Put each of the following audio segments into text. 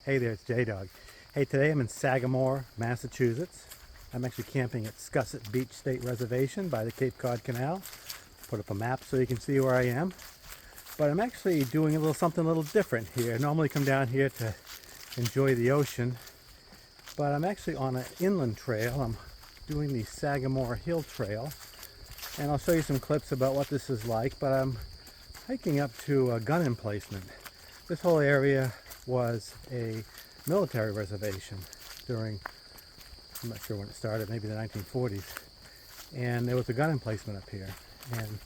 Hey there, it's J-Dog. Hey, today I'm in Sagamore, Massachusetts. I'm actually camping at Scusset Beach State Reservation by the Cape Cod Canal. Put up a map so you can see where I am. But I'm actually doing something a little different here. I normally come down here to enjoy the ocean, but I'm actually on an inland trail. I'm doing the Sagamore Hill Trail, and I'll show you some clips about what this is like, but I'm hiking up to a gun emplacement. This whole area was a military reservation during, I'm not sure when it started, maybe the 1940s. And there was a gun emplacement up here. And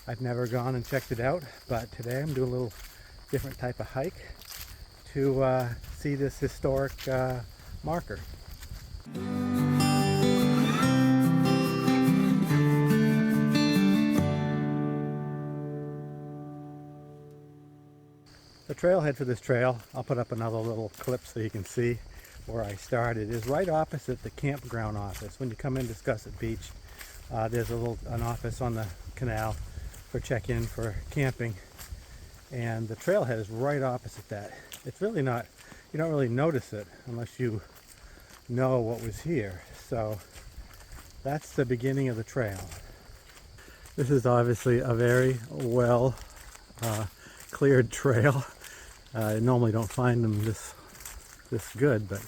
I've never gone and checked it out, but today I'm doing a little different type of hike to see this historic marker. The trailhead for this trail, I'll put up another little clip so you can see where I started, is right opposite the campground office. When you come into Scusset Beach, there's an office on the canal for check-in for camping, and the trailhead is right opposite that. It's really not, you don't really notice it unless you know what was here. So that's the beginning of the trail. This is obviously a very well cleared trail. I normally don't find them this good, but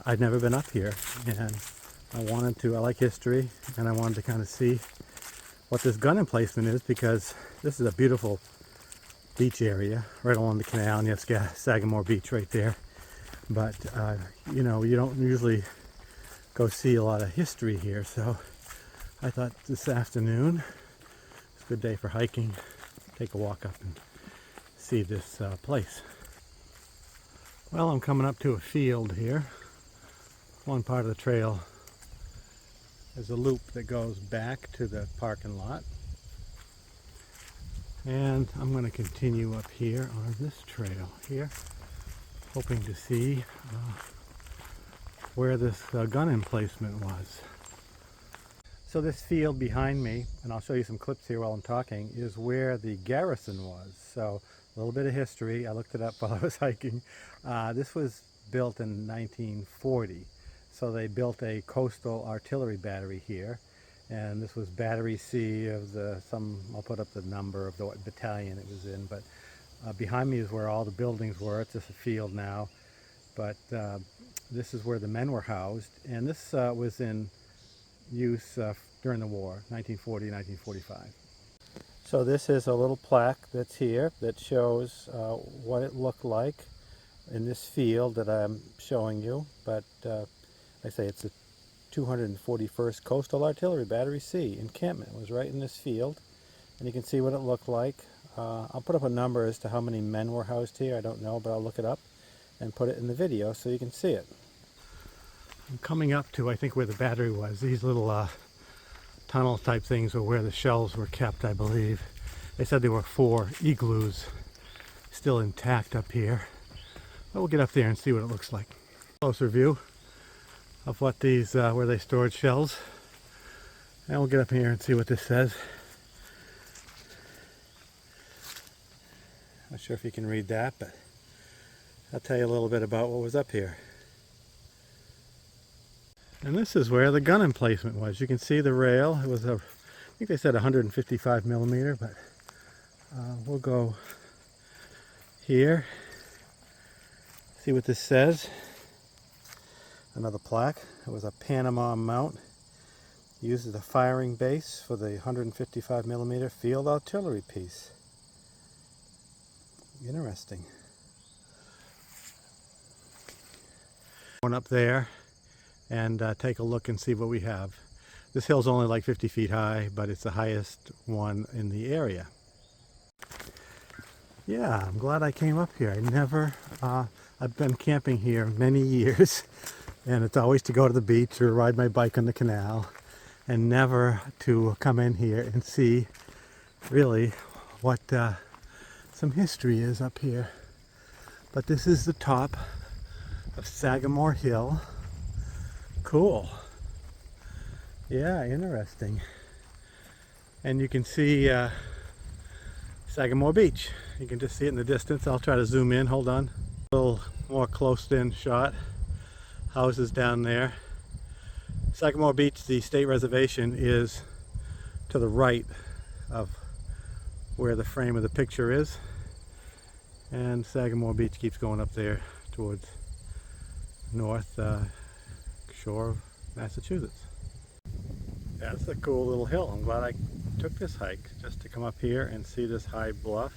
I'd never been up here, and I like history, and I wanted to kind of see what this gun emplacement is, because this is a beautiful beach area right along the canal, and you have Sagamore Beach right there. But you know, you don't usually go see a lot of history here, so I thought this afternoon it's a good day for hiking. Take a walk up and see this place. Well, I'm coming up to a field here. One part of the trail is a loop that goes back to the parking lot, and I'm going to continue up here on this trail here, hoping to see where this gun emplacement was. So this field behind me, and I'll show you some clips here while I'm talking, is where the garrison was. So a little bit of history. I looked it up while I was hiking. This was built in 1940. So they built a coastal artillery battery here, and this was Battery C of I'll put up the number of what battalion it was in, but behind me is where all the buildings were. It's just a field now, but this is where the men were housed, and this was in use during the war, 1940, 1945. So this is a little plaque that's here that shows what it looked like in this field that I'm showing you. But I say it's the 241st Coastal Artillery Battery C encampment. It was right in this field, and you can see what it looked like. I'll put up a number as to how many men were housed here. I don't know, but I'll look it up and put it in the video so you can see it. I'm coming up to, I think, where the battery was. These little tunnel type things were where the shells were kept, I believe. They said there were 4 igloos still intact up here. But we'll get up there and see what it looks like. Closer view of what these, where they stored shells. And we'll get up here and see what this says. Not sure if you can read that, but I'll tell you a little bit about what was up here. And this is where the gun emplacement was. You can see the rail. It was I think they said 155 millimeter, but we'll go here. See what this says. Another plaque. It was a Panama mount used as a firing base for the 155 millimeter field artillery piece. Interesting. Going up there and take a look and see what we have. This hill's only like 50 feet high, but it's the highest one in the area. Yeah, I'm glad I came up here. I've been camping here many years, and it's always to go to the beach or ride my bike on the canal, and never to come in here and see really what some history is up here. But this is the top of Sagamore Hill. Cool. Yeah, interesting. And you can see Sagamore Beach. You can just see it in the distance. I'll try to zoom in. Hold on. A little more close-in shot. Houses down there. Sagamore Beach, the state reservation, is to the right of where the frame of the picture is. And Sagamore Beach keeps going up there towards north shore of Massachusetts. That's a cool little hill. I'm glad I took this hike just to come up here and see this high bluff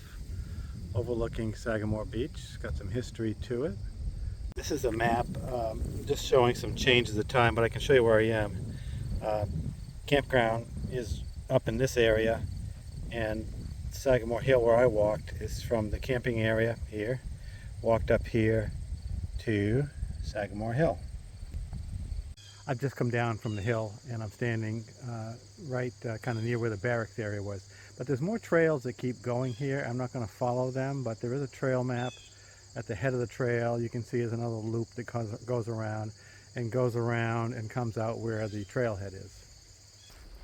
overlooking Sagamore Beach. It's got some history to it. This is a map just showing some changes of time, but I can show you where I am. Campground is up in this area, and Sagamore Hill, where I walked, is from the camping area here, walked up here to Sagamore Hill. I've just come down from the hill and I'm standing right kind of near where the barracks area was. But there's more trails that keep going here. I'm not going to follow them, but there is a trail map at the head of the trail. You can see there's another loop that goes around and comes out where the trailhead is.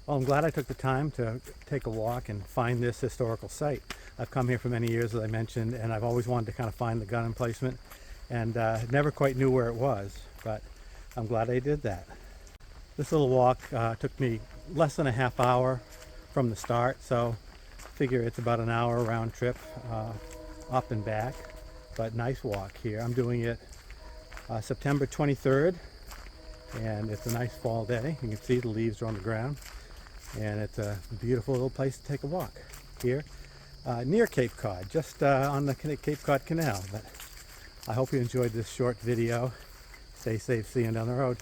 Well, I'm glad I took the time to take a walk and find this historical site. I've come here for many years, as I mentioned, and I've always wanted to kind of find the gun emplacement, and never quite knew where it was, but I'm glad I did that. This little walk took me less than a half hour from the start, so figure it's about an hour round trip up and back, but nice walk here. I'm doing it September 23rd, and it's a nice fall day. You can see the leaves are on the ground, and it's a beautiful little place to take a walk here near Cape Cod, just on the Cape Cod Canal. But I hope you enjoyed this short video. Stay safe, see you down the road.